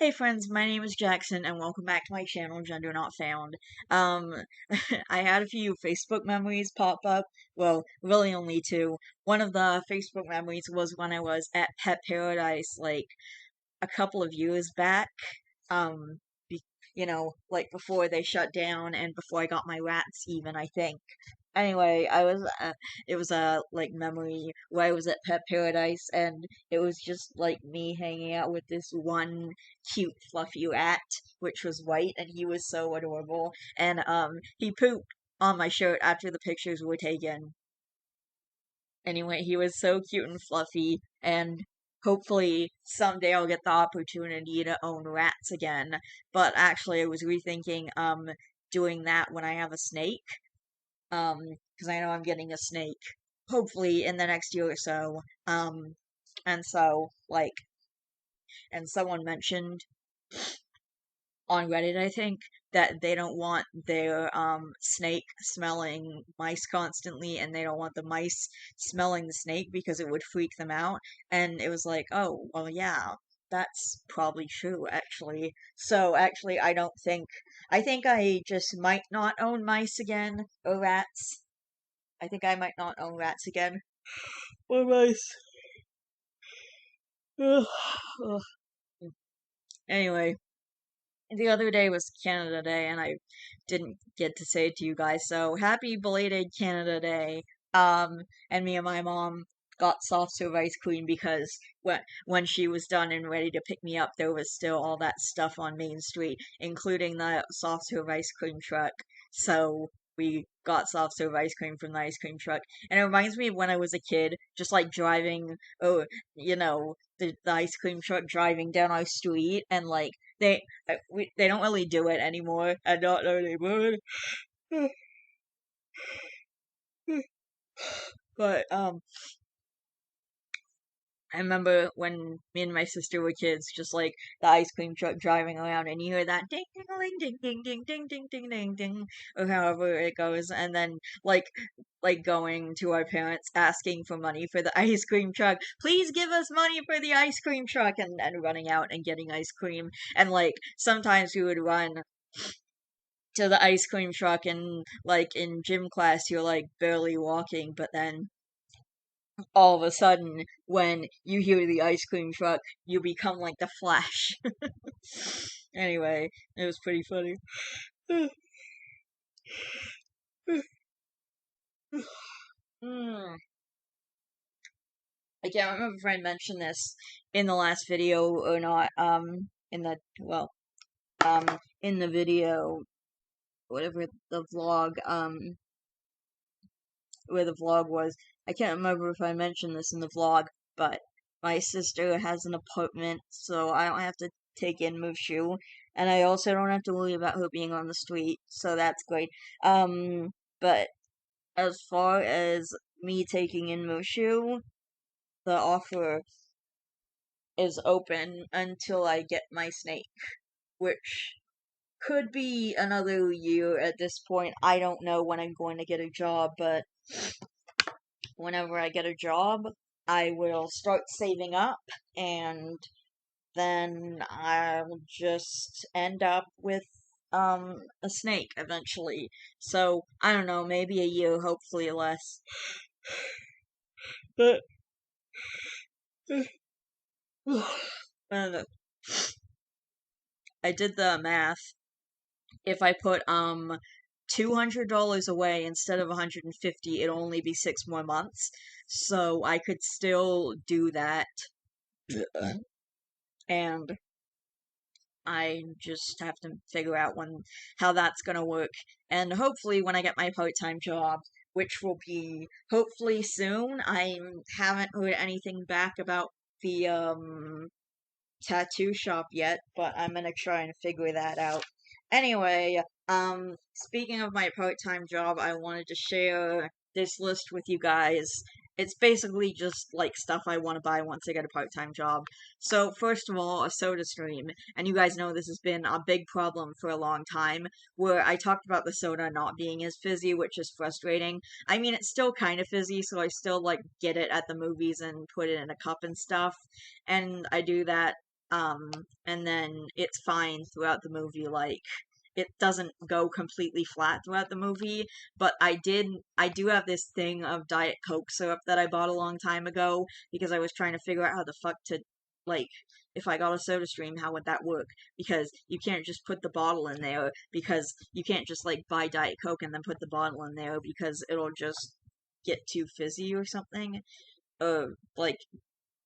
Hey friends, my name is Jackson and welcome back to my channel, Gender Not Found. Um, I had a few Facebook memories pop up. Well, really only two. One of the Facebook memories was when I was at Pet Paradise, like, a couple of years back. Um, be, like before they shut down and before I got my rats even, I think. Anyway, it was a like memory where I was at Pet Paradise and it was just like me hanging out with this one cute fluffy rat, which was white, and he was so adorable. And he pooped on my shirt after the pictures were taken. Anyway, he was so cute and fluffy, and hopefully someday I'll get the opportunity to own rats again. But actually, I was rethinking doing that when I have a snake. Because I know I'm getting a snake, hopefully in the next year or so. And so, like, and someone mentioned on Reddit, I think, that they don't want their snake smelling mice constantly, and they don't want the mice smelling the snake because it would freak them out. And it was like, oh, well, yeah, that's probably true, actually. So, actually, I think I just might not own mice again, or rats. I think I might not own rats again. Or mice. Ugh. Ugh. Anyway, the other day was Canada Day, and I didn't get to say it to you guys, so happy belated Canada Day. And me and my mom got soft serve ice cream because when she was done and ready to pick me up, there was still all that stuff on Main Street, including the soft serve ice cream truck. So we got soft serve ice cream from the ice cream truck, and it reminds me of when I was a kid, just like driving, oh, the ice cream truck driving down our street, and like they don't really do it anymore. I don't know anymore. But I remember when me and my sister were kids, just like the ice cream truck driving around, and you hear that ding ding ding ding ding ding ding ding ding ding, or however it goes, and then going to our parents asking for money for the ice cream truck. Please give us money for the ice cream truck, and running out and getting ice cream. And like sometimes we would run to the ice cream truck, and like in gym class you're like barely walking, but then all of a sudden when you hear the ice cream truck you become like the Flash. Anyway, it was pretty funny. Hmm. I can't remember if I mentioned this in the last video or not. In the well, in the video, whatever the vlog, where the vlog was. I can't remember if I mentioned this in the vlog, but my sister has an apartment, so I don't have to take in Mushu, and I also don't have to worry about her being on the street, so that's great. But as far as me taking in Mushu, the offer is open until I get my snake, which could be another year at this point. I don't know when I'm going to get a job, but whenever I get a job, I will start saving up, and then I'll just end up with a snake eventually. So I don't know, maybe a year, hopefully less. But uh, I did the math. If I put $200 away instead of 150, it'll only be 6 more months. So I could still do that, and I just have to figure out how that's gonna work. And hopefully when I get my part-time job, which will be hopefully soon. I haven't heard anything back about the tattoo shop yet, but I'm gonna try and figure that out. Anyway, speaking of my part-time job, I wanted to share this list with you guys. It's basically just like stuff I want to buy once I get a part-time job. So, first of all, a soda stream. And you guys know this has been a big problem for a long time, where I talked about the soda not being as fizzy, which is frustrating. I mean, it's still kind of fizzy, so I still like get it at the movies and put it in a cup and stuff. And I do that and then it's fine throughout the movie. Like, it doesn't go completely flat throughout the movie, but I do have this thing of Diet Coke syrup that I bought a long time ago because I was trying to figure out how the fuck to, like, if I got a soda stream, how would that work? Because you can't just put the bottle in there, because you can't just, like, buy Diet Coke and then put the bottle in there, because it'll just get too fizzy or something. Like,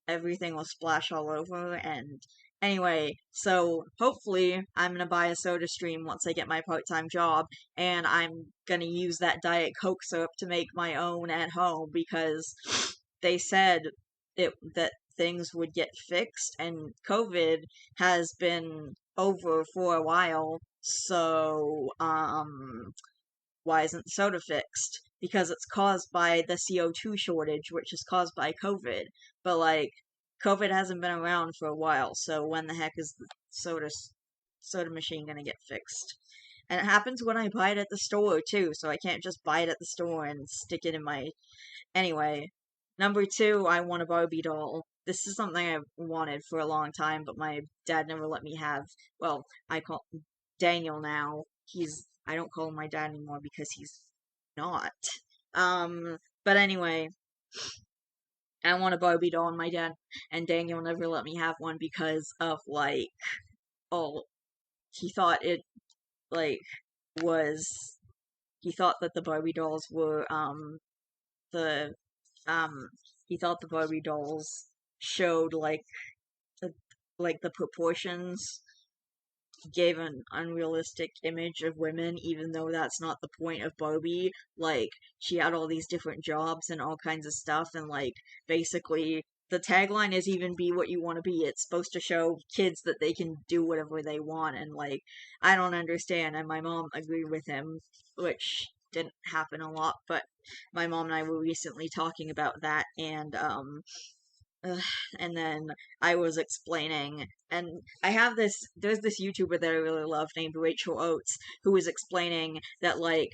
everything will splash all over. And anyway, so hopefully I'm gonna buy a soda stream once I get my part-time job, and I'm gonna use that Diet Coke syrup to make my own at home, because they said that things would get fixed, and COVID has been over for a while. So why isn't soda fixed? Because it's caused by the CO2 shortage, which is caused by COVID. But, like, COVID hasn't been around for a while, so when the heck is the soda machine gonna get fixed? And it happens when I buy it at the store, too, so I can't just buy it at the store and stick it in my... Anyway, number two, I want a Barbie doll. This is something I've wanted for a long time, but my dad never let me have... Well, I call Daniel now. I don't call him my dad anymore because he's not. But anyway, I want a Barbie doll, and my dad and Daniel never let me have one because of, like, oh, he thought it, like, was, he thought that the Barbie dolls were, the, um, he thought the Barbie dolls showed, the, the proportions, gave an unrealistic image of women, even though that's not the point of Barbie. Like, she had all these different jobs and all kinds of stuff, and, like, basically, the tagline is even be what you want to be. It's supposed to show kids that they can do whatever they want, and, like, I don't understand, and my mom agreed with him, which didn't happen a lot, but my mom and I were recently talking about that, Ugh, and then I was explaining, and there's this YouTuber that I really love named Rachel Oates, who was explaining that, like,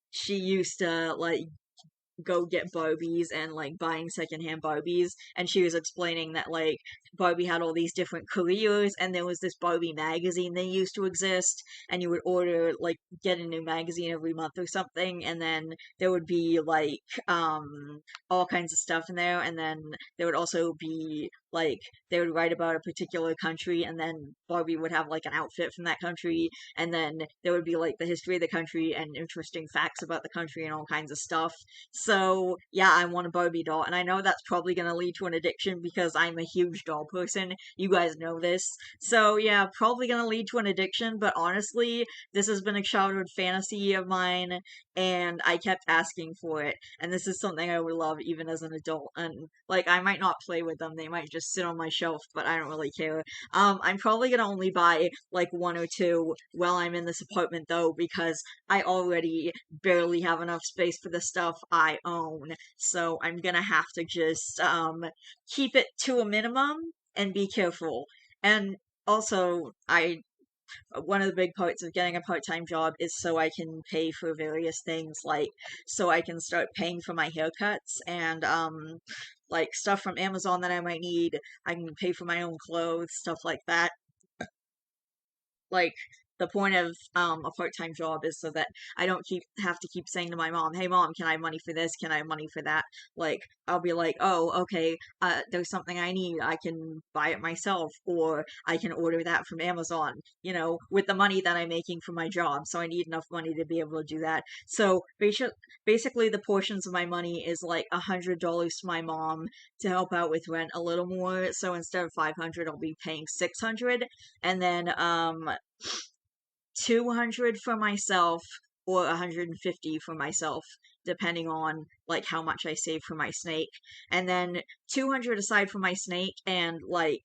she used to, like, go get Barbies and, like, buying secondhand Barbies, and she was explaining that, like, Barbie had all these different careers, and there was this Barbie magazine that used to exist, and you would order, like, get a new magazine every month or something, and then there would be, like, all kinds of stuff in there, and then there would also be, like, they would write about a particular country, and then Barbie would have, like, an outfit from that country, and then there would be, like, the history of the country and interesting facts about the country and all kinds of stuff. So, yeah, I want a Barbie doll, and I know that's probably gonna lead to an addiction because I'm a huge doll person. You guys know this. So, yeah, probably gonna lead to an addiction, but honestly, this has been a childhood fantasy of mine, and I kept asking for it, and this is something I would love even as an adult, and, like, I might not play with them, they might just sit on my shelf, but I don't really care. I'm probably gonna only buy, like, one or two while I'm in this apartment, though, because I already barely have enough space for the stuff I own, so I'm gonna have to just, keep it to a minimum and be careful. And also, one of the big parts of getting a part-time job is so I can pay for various things, like, so I can start paying for my haircuts and, like, stuff from Amazon that I might need. I can pay for my own clothes, stuff like that. Like, the point of a part-time job is so that I don't have to keep saying to my mom, "Hey mom, can I have money for this? Can I have money for that?" Like, I'll be like, "Oh, okay, there's something I need. I can buy it myself, or I can order that from Amazon, with the money that I'm making from my job." So I need enough money to be able to do that. So basically the portions of my money is like $100 to my mom to help out with rent a little more. So instead of 500, I'll be paying 600, and then 200 for myself, or 150 for myself, depending on, like, how much I save for my snake. And then 200 aside for my snake, and, like,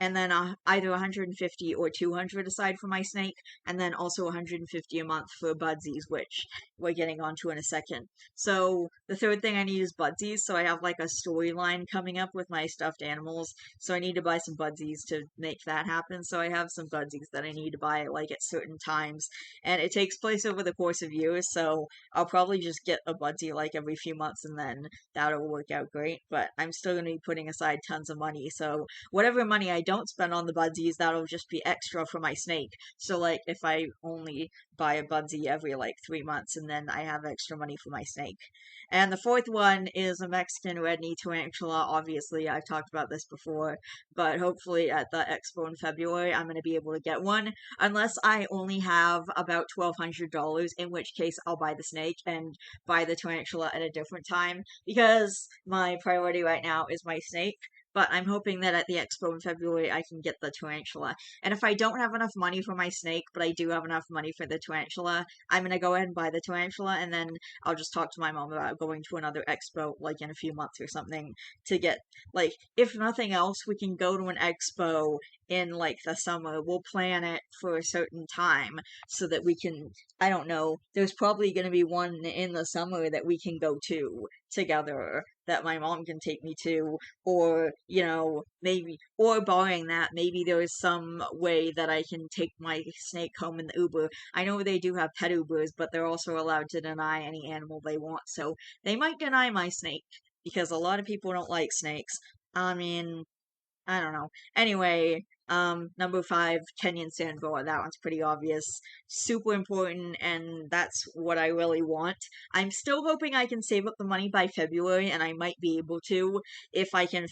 and then either 150 or 200 aside for my snake, and then also 150 a month for Budsies, which we're getting onto in a second. So the third thing I need is Budsies. So I have like a storyline coming up with my stuffed animals. So I need to buy some Budsies to make that happen. So I have some Budsies that I need to buy like at certain times, and it takes place over the course of years. So I'll probably just get a Budsie like every few months, and then that'll work out great. But I'm still gonna be putting aside tons of money. So whatever money I don't spend on the Budsies, that'll just be extra for my snake. So like if I only buy a Budsie every like 3 months, and then I have extra money for my snake. And the fourth one is a Mexican red knee tarantula. Obviously, I've talked about this before, but hopefully at the expo in February, I'm going to be able to get one. Unless I only have about $1,200, in which case I'll buy the snake and buy the tarantula at a different time, because my priority right now is my snake. But I'm hoping that at the expo in February I can get the tarantula. And if I don't have enough money for my snake, but I do have enough money for the tarantula, I'm gonna go ahead and buy the tarantula, and then I'll just talk to my mom about going to another expo, like in a few months or something, to get, like, if nothing else, we can go to an expo in, like, the summer. We'll plan it for a certain time so that we can, I don't know, there's probably gonna be one in the summer that we can go to together, that my mom can take me to, or, maybe, or barring that, maybe there is some way that I can take my snake home in the Uber. I know they do have pet Ubers, but they're also allowed to deny any animal they want, so they might deny my snake, because a lot of people don't like snakes. I mean, I don't know. Anyway, number 5, Kenyan sandboa. That one's pretty obvious. Super important, and that's what I really want. I'm still hoping I can save up the money by February, and I might be able to if I can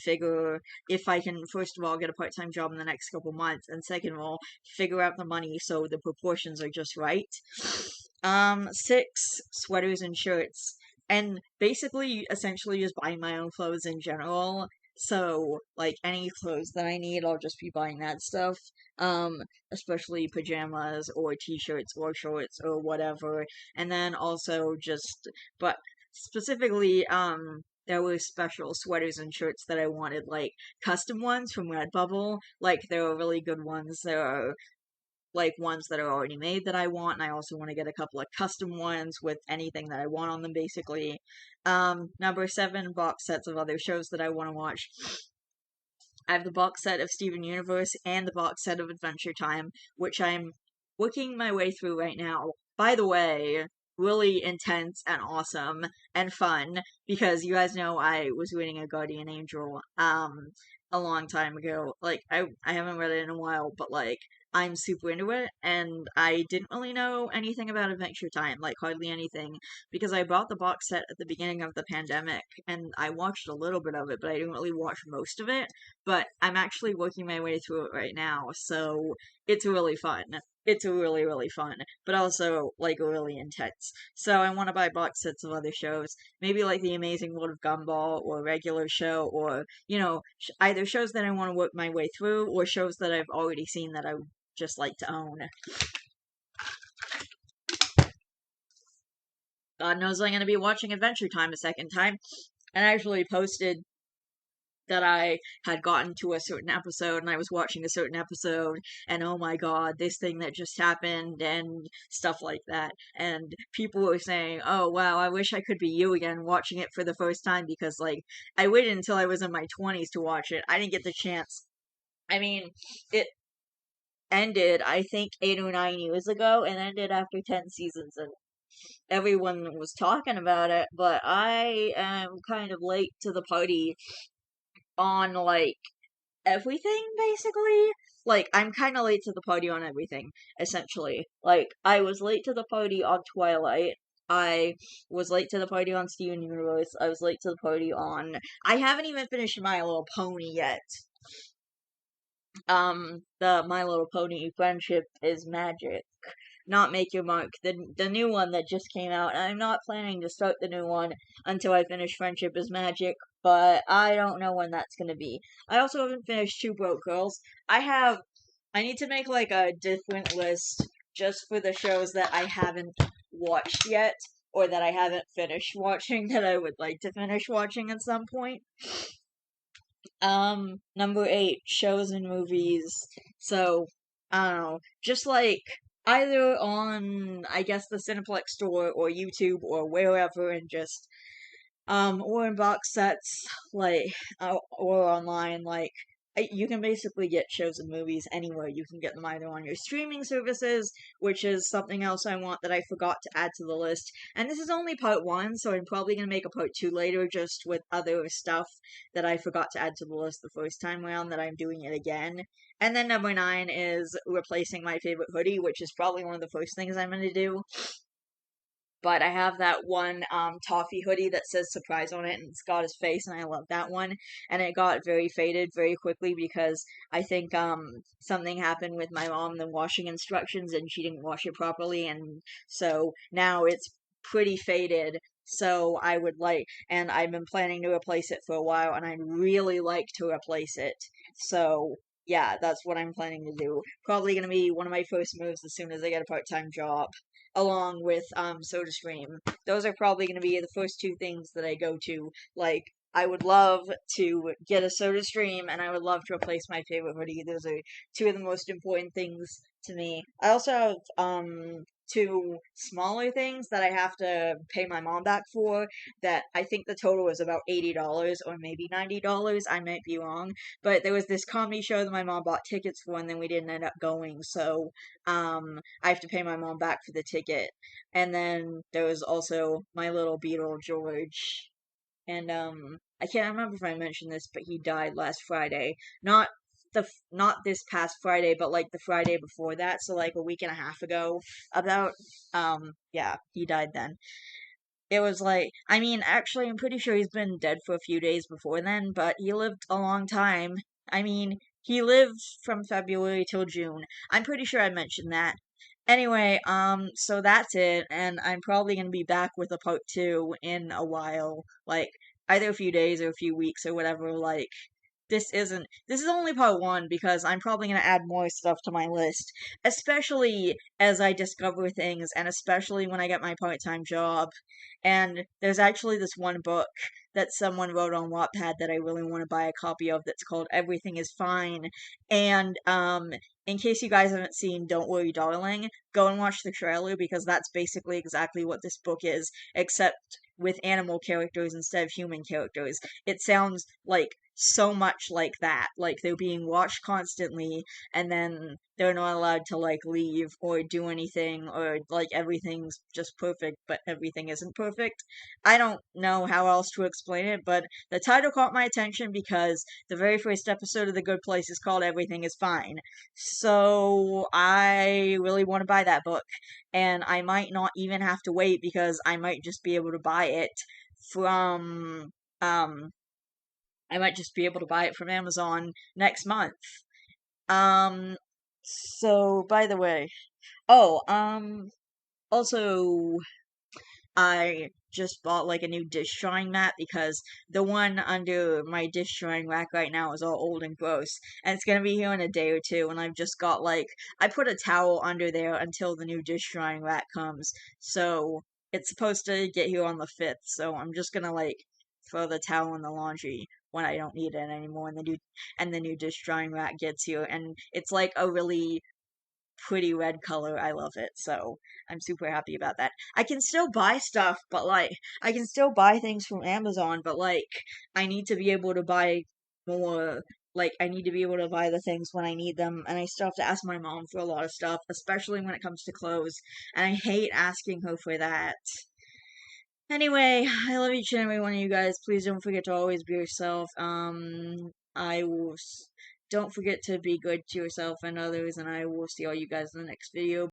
first of all, get a part-time job in the next couple months, and second of all, figure out the money so the proportions are just right. 6, sweaters and shirts. And basically, essentially just buying my own clothes in general. So, like, any clothes that I need, I'll just be buying that stuff. Especially pajamas or t-shirts or shorts or whatever. And then also but specifically, there were special sweaters and shirts that I wanted, like, custom ones from Redbubble. Like, there are really good ones. There are like ones that are already made that I want, and I also want to get a couple of custom ones with anything that I want on them, basically. Number 7, box sets of other shows that I want to watch. I have the box set of Steven Universe and the box set of Adventure Time, which I'm working my way through right now. By the way, really intense and awesome and fun, because you guys know I was reading A Guardian Angel a long time ago. Like, I haven't read it in a while, but like, I'm super into it, and I didn't really know anything about Adventure Time, like hardly anything, because I bought the box set at the beginning of the pandemic, and I watched a little bit of it, but I didn't really watch most of it. But I'm actually working my way through it right now, so it's really fun. It's really, really fun, but also, like, really intense. So I want to buy box sets of other shows, maybe like The Amazing World of Gumball, or a regular show, or, either shows that I want to work my way through, or shows that I've already seen that I would just like to own. God knows I'm going to be watching Adventure Time a second time, and I actually posted that I had gotten to a certain episode, and I was watching a certain episode, and oh my god, this thing that just happened, and stuff like that. And people were saying, oh wow, I wish I could be you again watching it for the first time, because, like, I waited until I was in my 20s to watch it. I didn't get the chance. I mean, it ended, I think, 8 or 9 years ago, and ended after 10 seasons, and everyone was talking about it, but I am kind of late to the party on, like, everything, basically. Like, I'm kind of late to the party on everything, essentially. Like, I was late to the party on Twilight. I was late to the party on Steven Universe. I was late to the party on... I haven't even finished My Little Pony yet. The My Little Pony Friendship is Magic, not Make Your Mark, the new one that just came out. I'm not planning to start the new one until I finish Friendship is Magic, but I don't know when that's gonna be. I also haven't finished Two Broke Girls. I need to make, like, a different list just for the shows that I haven't watched yet, or that I haven't finished watching, that I would like to finish watching at some point. Number 8, shows and movies. So, I don't know, just like, either on, I guess, the Cineplex store or YouTube or wherever, and just or in box sets, like, or online, like, you can basically get shows and movies anywhere. You can get them either on your streaming services, which is something else I want that I forgot to add to the list. And this is only part one, so I'm probably gonna make a part two later, just with other stuff that I forgot to add to the list the first time around, that I'm doing it again. And then number 9 is replacing my favorite hoodie, which is probably one of the first things I'm gonna do. But I have that one toffee hoodie that says surprise on it, and it's got his face, and I love that one. And it got very faded very quickly because I think something happened with my mom, the washing instructions, and she didn't wash it properly, and so now it's pretty faded. So I would like, and I've been planning to replace it for a while, and I'd really like to replace it. So yeah, that's what I'm planning to do. Probably gonna be one of my first moves as soon as I get a part-time job, along with SodaStream. Those are probably going to be the first two things that I go to. Like, I would love to get a SodaStream, and I would love to replace my favorite hoodie. Those are two of the most important things to me. I also have two smaller things that I have to pay my mom back for, that I think the total is about $80 or maybe $90. I might be wrong. But there was this comedy show that my mom bought tickets for, and then we didn't end up going, so I have to pay my mom back for the ticket. And then there was also my little beetle, George. And I can't remember if I mentioned this, but he died last Friday. Not this past Friday, but like the Friday before that, so like a week and a half ago. About yeah, he died then. It was like, I mean, actually, I'm pretty sure he's been dead for a few days before then, but he lived a long time. I mean, he lived from February till June. I'm pretty sure I mentioned that. Anyway, so that's it, and I'm probably gonna be back with a part two in a while, like, either a few days or a few weeks or whatever, like, this is only part one because I'm probably going to add more stuff to my list, especially as I discover things, and especially when I get my part-time job. And there's actually this one book that someone wrote on Wattpad that I really want to buy a copy of, that's called Everything is Fine. And in case you guys haven't seen Don't Worry Darling, go and watch the trailer, because that's basically exactly what this book is, except with animal characters instead of human characters. It sounds like so much like that. Like they're being watched constantly, and then they're not allowed to like leave or do anything, or like everything's just perfect, but everything isn't perfect. I don't know how else to explain it, but the title caught my attention because the very first episode of The Good Place is called Everything is Fine. So I really want to buy that book, and I might not even have to wait, because I might just be able to buy it from um I might just be able to buy it from Amazon next month. Um, so by the way, oh, also, I just bought like a new dish drawing mat, because the one under my dish drawing rack right now is all old and gross, and it's gonna be here in a day or two. And I've just got like, I put a towel under there until the new dish drawing rack comes, so it's supposed to get here on the 5th. So I'm just gonna like throw the towel in the laundry when I don't need it anymore, and the new dish drawing rack gets here, and it's like a really pretty red color. I love it, so I'm super happy about that. I can still buy stuff, but like, I can still buy things from Amazon, but like, I need to be able to buy more. Like, I need to be able to buy the things when I need them, and I still have to ask my mom for a lot of stuff, especially when it comes to clothes, and I hate asking her for that. Anyway, I love each and every one of you guys. Please don't forget to always be yourself. I will. Don't forget to be good to yourself and others, and I will see all you guys in the next video.